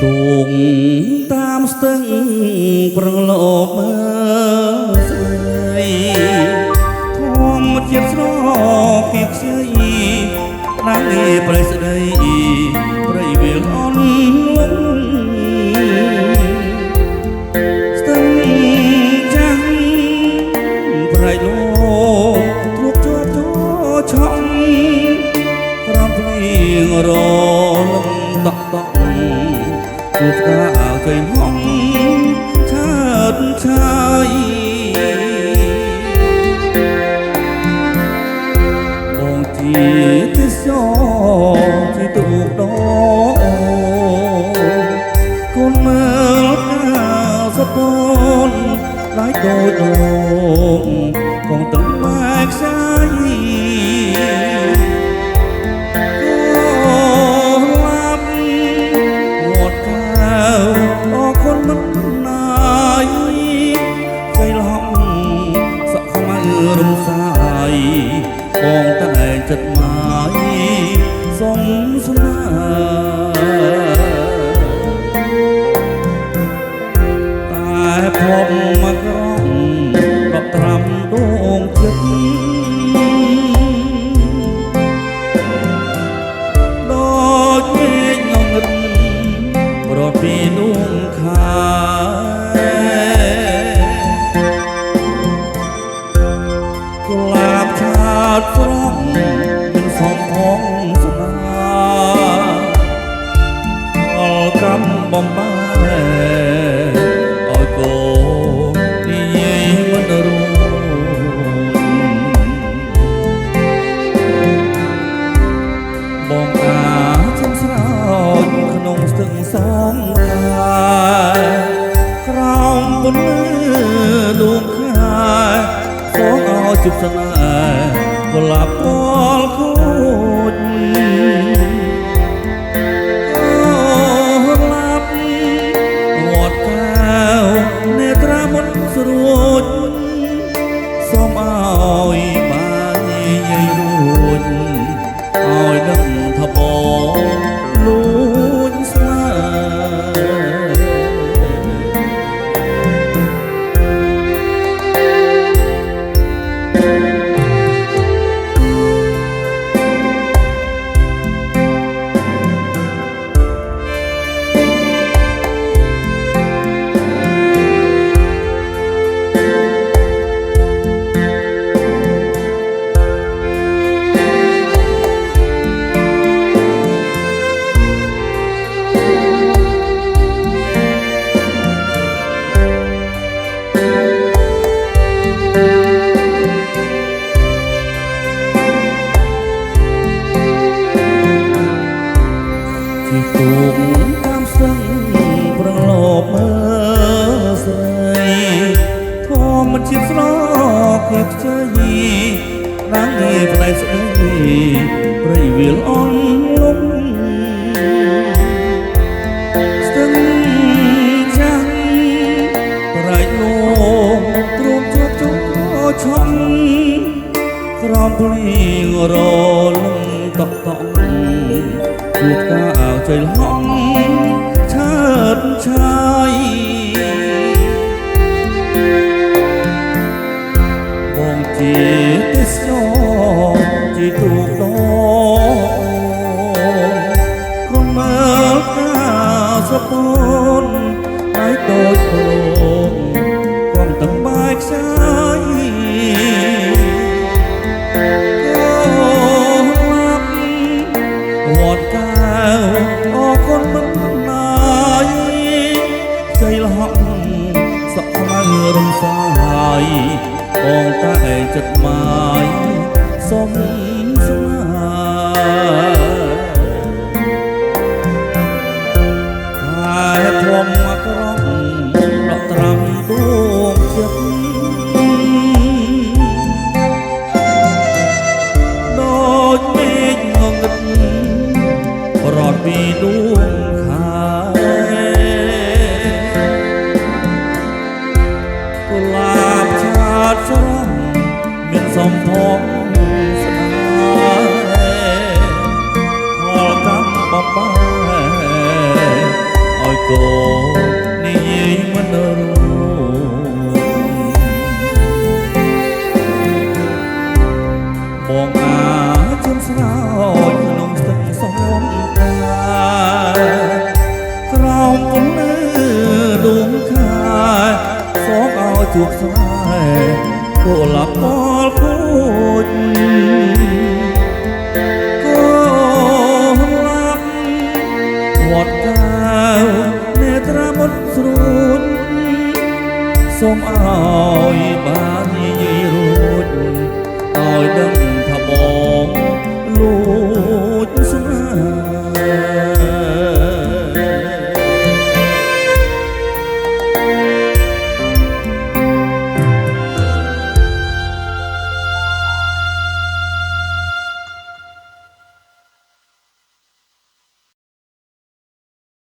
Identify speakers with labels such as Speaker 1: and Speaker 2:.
Speaker 1: ទូងតាមស្ទឹងប្រឡប់មើលស្រីធម្មជាតិស្រគេខ្ចីណាងឯប្រៃស្ដីប្រៃវាលអន់លំស្ទឹងចាំងប្រៃលោទ្រុបជាប់ឆំក្រំភ្លៀងរលំតក់តក់ជួបកាកៃហំឆើតឆាយបងជាទេសចរជាទូកដោកូនមើលកាសពនឡាយដូចដងកងទឹកបែកខ្សាយរំសាយបងតែចិត្តមកសំស្នាតែភពមកក្រំក៏ត្រាំដងចិត្តដូចពេកងងឹតរត់ពីដួងខាស្រស់មិនសំផងស្នាអល់កំបំបែឲ្យកូននិយាយមិនរួបងតាចំស្រោចក្នុងស្ទឹងសងខាក្រោមពន្លឺដួងខាសូមឲ្យជិបស្នេហ៍កលាបពលខូចលាបវត្តកៅនេត្រាមុនស្រួចសូមឲ្យបានយាយរួចឲ្យដឹងថាបងលួចស្នេទូកតាមស្ទឹងប្រឡប់មើលស្រីធម្មជាតិស្រគេខ្ចីណាងឯផ្នែកស្ដីប្រៃវាលអន់លំស្ទឹងចាំងប្រៃលោទ្រពជាប់ឆំក្រំភ្លៀងរលំតក់តក់ជួបកាចៃហំឆើតឆាយបងជាទេសចរជាទូកដោកូនមើលកាសពនហើយដូចព្រមគំទឹកបែកខ្សាយវត្តកៅអរគុណមិនណាយជ័យលហកសក់ខ្មៅរំសាយបងតែចិត្តមកសំស្នាតែធំមកក្រំដកត្រាំដួងចិត្តដូចពេកងងឹតរត់ពីដួងខាកុលាបឆាតស្រស់មានសំផងស្នេហ៍ផលកម្មបបែឲ្យ ក៏និយាយមិនរួបងអាចជន់ស្រោចក្នុងស្ទឹងសងកាក្រោមពន្លឺដួងខែសូមឲ្យជួបស្នេហ៍គូលាប់ពលគូចក៏លាប់វត្តកៅនេត្រាមុតស្រួចសូមឲ្យ